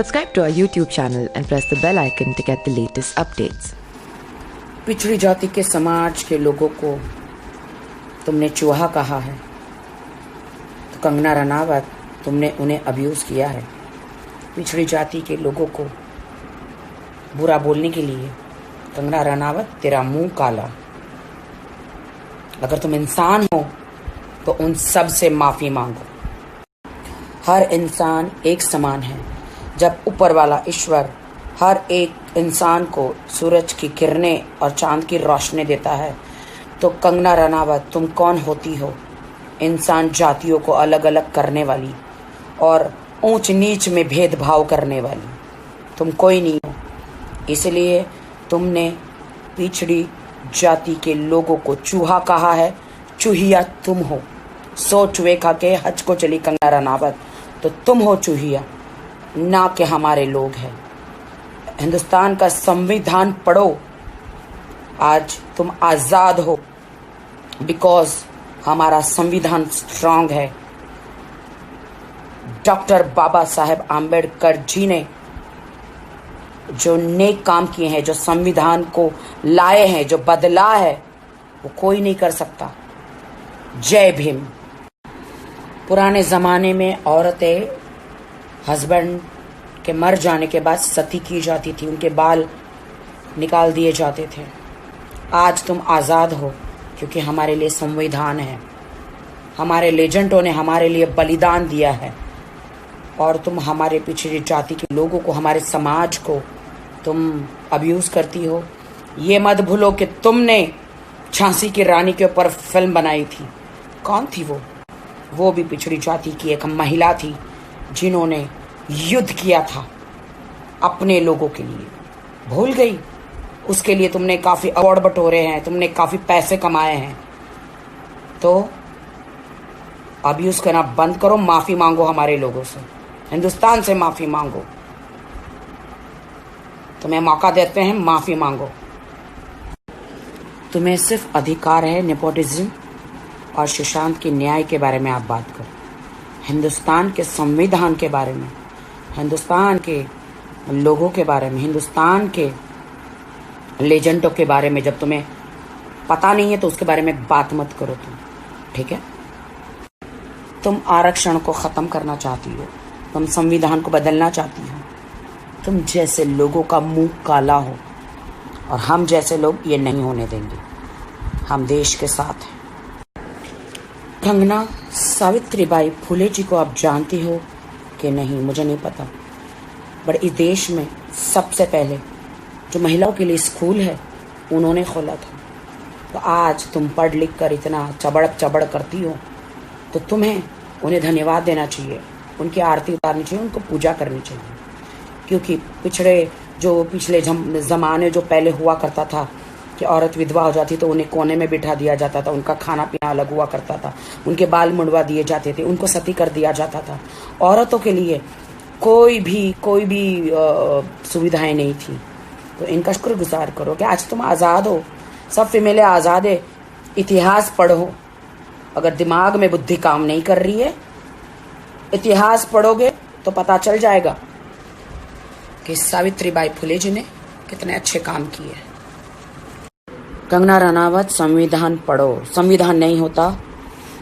Subscribe to our YouTube channel and press the bell icon to get the latest updates. पिछड़ी जाति के समाज के लोगों को तुमने चूहा कहा है, तो कंगना रनावत तुमने उन्हें अब्यूज़ किया है। पिछड़ी जाति के लोगों को बुरा बोलने के लिए कंगना रनावत तेरा मुंह काला। अगर तुम इंसान हो तो उन सब से माफ़ी मांगो। हर इंसान एक समान है। जब ऊपर वाला ईश्वर हर एक इंसान को सूरज की किरणें और चांद की रोशनी देता है, तो कंगना रनावत तुम कौन होती हो? इंसान जातियों को अलग अलग करने वाली और ऊंच नीच में भेदभाव करने वाली तुम कोई नहीं हो। इसलिए तुमने पिछड़ी जाति के लोगों को चूहा कहा है। चूहिया तुम हो। सो चूहे खा के हज को चली कंगना रनावत, तो तुम हो चूहिया, ना कि हमारे लोग हैं। हिंदुस्तान का संविधान पढ़ो। आज तुम आज़ाद हो बिकॉज हमारा संविधान स्ट्रांग है। डॉक्टर बाबा साहेब आम्बेडकर जी ने जो नेक काम किए हैं, जो संविधान को लाए हैं, जो बदला है, वो कोई नहीं कर सकता। जय भीम। पुराने ज़माने में औरतें हस्बैंड के मर जाने के बाद सती की जाती थी, उनके बाल निकाल दिए जाते थे। आज तुम आज़ाद हो क्योंकि हमारे लिए संविधान है। हमारे लेजेंडों ने हमारे लिए बलिदान दिया है और तुम हमारे पिछड़ी जाति के लोगों को, हमारे समाज को तुम अब्यूज़ करती हो। ये मत भूलो कि तुमने झांसी की रानी के ऊपर फिल्म बनाई थी। कौन थी वो? वो भी पिछड़ी जाति की एक महिला थी जिन्होंने युद्ध किया था अपने लोगों के लिए। भूल गई? उसके लिए तुमने काफ़ी अवार्ड बटोरे हैं, तुमने काफ़ी पैसे कमाए हैं। तो अब्यूज़ करना बंद करो, माफ़ी मांगो हमारे लोगों से, हिंदुस्तान से माफ़ी मांगो। तुम्हें मौका देते हैं, माफ़ी मांगो। तुम्हें सिर्फ अधिकार है नेपोटिज्म और सुशांत के न्याय के बारे में आप बात करो। हिंदुस्तान के संविधान के बारे में, हिंदुस्तान के लोगों के बारे में, हिंदुस्तान के लेजेंडों के बारे में जब तुम्हें पता नहीं है तो उसके बारे में बात मत करो तुम, ठीक है? तुम आरक्षण को ख़त्म करना चाहती हो, तुम संविधान को बदलना चाहती हो। तुम जैसे लोगों का मुंह काला हो और हम जैसे लोग ये नहीं होने देंगे। हम देश के साथ हैं। कंगना, सावित्रीबाई फुले जी को आप जानती हो कि नहीं मुझे नहीं पता, बट इस देश में सबसे पहले जो महिलाओं के लिए स्कूल है उन्होंने खोला था। तो आज तुम पढ़ लिख कर इतना चबड़ करती हो, तो तुम्हें उन्हें धन्यवाद देना चाहिए, उनकी आरती उतारनी चाहिए, उनको पूजा करनी चाहिए। क्योंकि पिछले ज़माने जो पहले हुआ करता था कि औरत विधवा हो जाती तो उन्हें कोने में बिठा दिया जाता था, उनका खाना पीना अलग हुआ करता था, उनके बाल मुंडवा दिए जाते थे, उनको सती कर दिया जाता था। औरतों के लिए कोई भी सुविधाएं नहीं थी। तो इनका शुक्रगुजार करो कि आज तुम आज़ाद हो। सब फीमेलें आज़ाद है। इतिहास पढ़ो। अगर दिमाग में बुद्धि काम नहीं कर रही है, इतिहास पढ़ोगे तो पता चल जाएगा कि सावित्रीबाई फुले जी ने कितने अच्छे काम किए। कंगना रनावत, संविधान पढ़ो। संविधान नहीं होता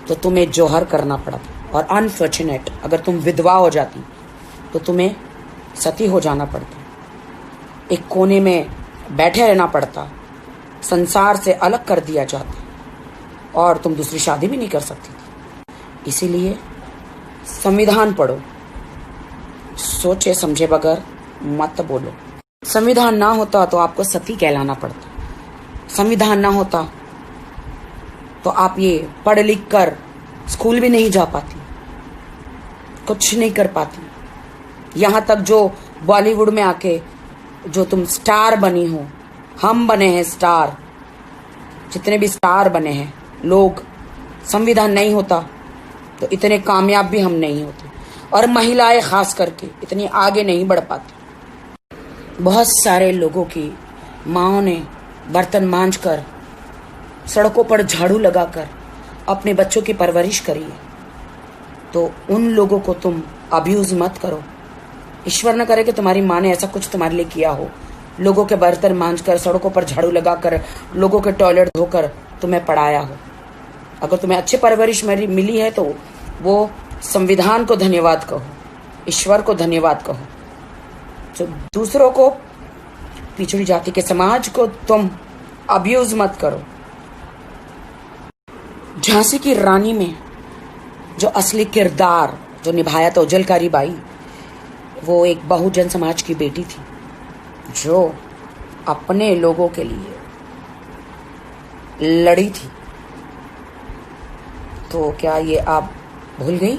तो तुम्हें जौहर करना पड़ता। और अनफॉर्चुनेट, अगर तुम विधवा हो जाती तो तुम्हें सती हो जाना पड़ता, एक कोने में बैठे रहना पड़ता, संसार से अलग कर दिया जाता और तुम दूसरी शादी भी नहीं कर सकती थी। इसीलिए संविधान पढ़ो। सोचे समझे बगैर मत बोलो। संविधान ना होता तो आपको सती कहलाना पड़ता। संविधान ना होता तो आप ये पढ़ लिख कर स्कूल भी नहीं जा पाती, कुछ नहीं कर पाती। यहाँ तक जो बॉलीवुड में आके जो तुम स्टार बनी हो, हम बने हैं स्टार, जितने भी स्टार बने हैं लोग, संविधान नहीं होता तो इतने कामयाब भी हम नहीं होते और महिलाएं खास करके इतनी आगे नहीं बढ़ पाती। बहुत सारे लोगों की माँओं ने बर्तन मांजकर, सड़कों पर झाड़ू लगाकर अपने बच्चों की परवरिश करी है। तो उन लोगों को तुम अब्यूज़ मत करो। ईश्वर न करे कि तुम्हारी माँ ने ऐसा कुछ तुम्हारे लिए किया हो, लोगों के बर्तन मांजकर, सड़कों पर झाड़ू लगाकर, लोगों के टॉयलेट धोकर तुम्हें पढ़ाया हो। अगर तुम्हें अच्छी परवरिश मिली है तो वो संविधान को धन्यवाद कहो, ईश्वर को धन्यवाद कहो। जो दूसरों को, पिछड़ी जाति के समाज को तुम अब्यूज मत करो। झांसी की रानी में जो असली किरदार जो निभाया था उजलकारी बाई, वो एक बहुजन समाज की बेटी थी जो अपने लोगों के लिए लड़ी थी। तो क्या ये आप भूल गई?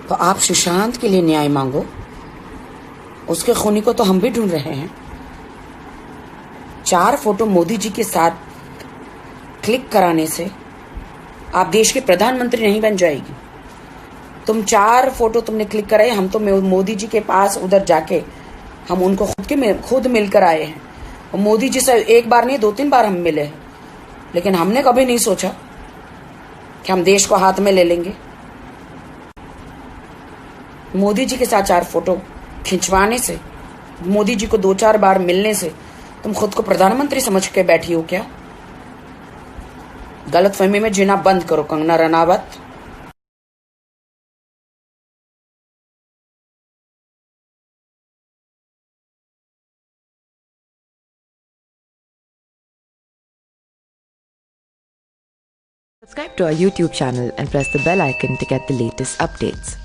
तो आप सुशांत के लिए न्याय मांगो, उसके खूनी को तो हम भी ढूंढ रहे हैं। 4 फोटो मोदी जी के साथ क्लिक कराने से आप देश के प्रधानमंत्री नहीं बन जाएगी। तुम 4 फोटो तुमने क्लिक कराए, हम तो मोदी जी के पास उधर जाके हम उनको खुद मिलकर आए हैं। और मोदी जी से एक बार नहीं 2-3 बार हम मिले हैं, लेकिन हमने कभी नहीं सोचा कि हम देश को हाथ में ले लेंगे। मोदी जी के साथ 4 फोटो खिंचवाने से, मोदी जी को 2-4 बार मिलने से तुम खुद को प्रधानमंत्री समझ के बैठी हो क्या? गलतफहमी में जीना बंद करो Kangana Ranaut. Subscribe to our YouTube channel and press the bell icon to get the latest updates.